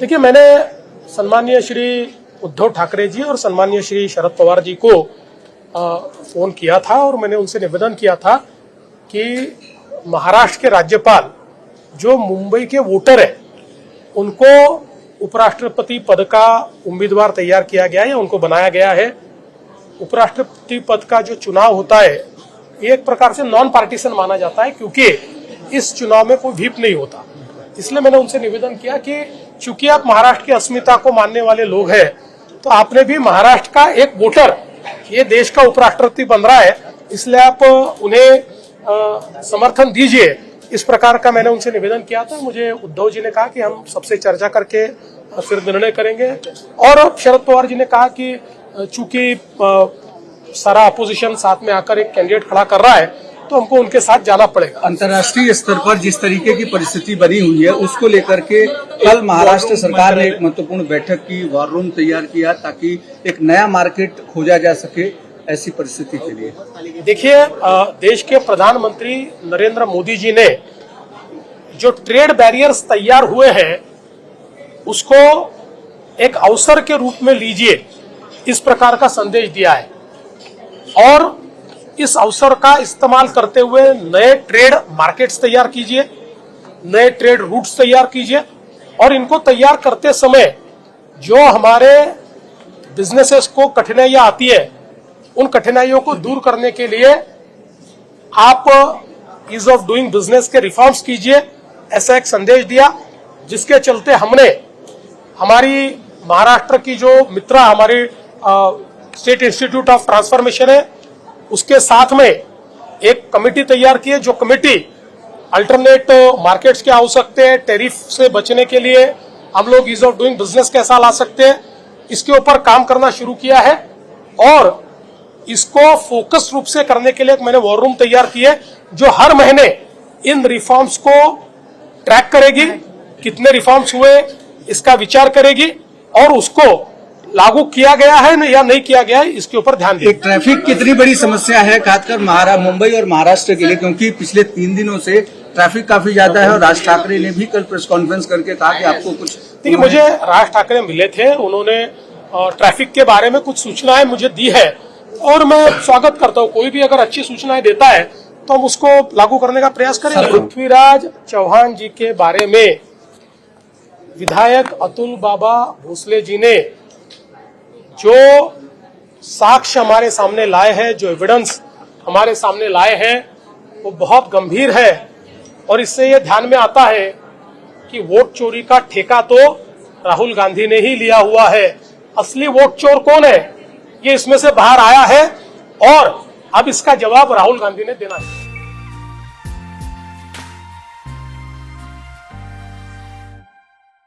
देखिए, मैंने सम्मानीय श्री उद्धव ठाकरे जी और सम्मानीय श्री शरद पवार जी को फोन किया था और मैंने उनसे निवेदन किया था कि महाराष्ट्र के राज्यपाल जो मुंबई के वोटर है उनको उपराष्ट्रपति पद का उम्मीदवार तैयार किया गया है या उनको बनाया गया है। उपराष्ट्रपति पद का जो चुनाव होता है ये एक प्रकार से नॉन पार्टीशन माना जाता है, क्योंकि इस चुनाव में कोई व्हीप नहीं होता। इसलिए मैंने उनसे निवेदन किया कि चूंकि आप महाराष्ट्र की अस्मिता को मानने वाले लोग हैं तो आपने भी महाराष्ट्र का एक वोटर ये देश का उपराष्ट्रपति बन रहा है, इसलिए आप उन्हें समर्थन दीजिए। इस प्रकार का मैंने उनसे निवेदन किया था। मुझे उद्धव जी ने कहा कि हम सबसे चर्चा करके फिर निर्णय करेंगे, और शरद पवार जी ने कहा कि चूंकि सारा अपोजिशन साथ में आकर एक कैंडिडेट खड़ा कर रहा है तो हमको उनके साथ जाना पड़ेगा। अंतर्राष्ट्रीय स्तर पर जिस तरीके की परिस्थिति बनी हुई है उसको लेकर के कल महाराष्ट्र सरकार ने एक महत्वपूर्ण बैठक की, वॉर रूम तैयार किया ताकि एक नया मार्केट खोजा जा सके ऐसी परिस्थिति के लिए। देखिए, देश के प्रधानमंत्री नरेंद्र मोदी जी ने जो ट्रेड बैरियर्स तैयार हुए हैं उसको एक अवसर के रूप में लीजिए, इस प्रकार का संदेश दिया है, और इस अवसर का इस्तेमाल करते हुए नए ट्रेड मार्केट्स तैयार कीजिए, नए ट्रेड रूट्स तैयार कीजिए, और इनको तैयार करते समय जो हमारे बिजनेसेस को कठिनाइयां आती है उन कठिनाइयों को दूर करने के लिए आप ईज ऑफ डूइंग बिजनेस के रिफॉर्म्स कीजिए, ऐसा एक संदेश दिया, जिसके चलते हमने हमारी महाराष्ट्र की जो मित्रा हमारी स्टेट इंस्टीट्यूट ऑफ ट्रांसफॉर्मेशन है उसके साथ में एक कमेटी तैयार की है, जो कमेटी अल्टरनेट मार्केट्स क्या हो सकते हैं, टैरिफ से बचने के लिए हम लोग ईज ऑफ डूइंग बिजनेस कैसा ला सकते हैं, इसके ऊपर काम करना शुरू किया है। और इसको फोकस रूप से करने के लिए मैंने वॉर रूम तैयार की है, जो हर महीने इन रिफॉर्म्स को ट्रैक करेगी, कितने रिफॉर्म्स हुए इसका विचार करेगी और उसको लागू किया गया है या नहीं किया गया है इसके ऊपर ध्यान देगी। ट्रैफिक कितनी बड़ी समस्या है खासकर मुंबई और महाराष्ट्र के लिए, क्योंकि पिछले 3 दिनों से ट्रैफिक काफी ज्यादा है और राज ठाकरे ने भी कल प्रेस कॉन्फ्रेंस करके कहा कि आपको कुछ। देखिए, मुझे राज ठाकरे मिले थे, उन्होंने ट्रैफिक के बारे में कुछ सूचनाएं मुझे दी है और मैं स्वागत करता हूँ। कोई भी अगर अच्छी सूचनाएं देता है तो हम उसको लागू करने का प्रयास करेंगे। पृथ्वीराज चौहान जी के बारे में विधायक अतुल बाबा भोसले जी ने जो साक्ष्य हमारे सामने लाए हैं, जो एविडेंस हमारे सामने लाए हैं, वो बहुत गंभीर है, और इससे ये ध्यान में आता है कि वोट चोरी का ठेका तो राहुल गांधी ने ही लिया हुआ है। असली वोट चोर कौन है ये इसमें से बाहर आया है, और अब इसका जवाब राहुल गांधी ने देना है।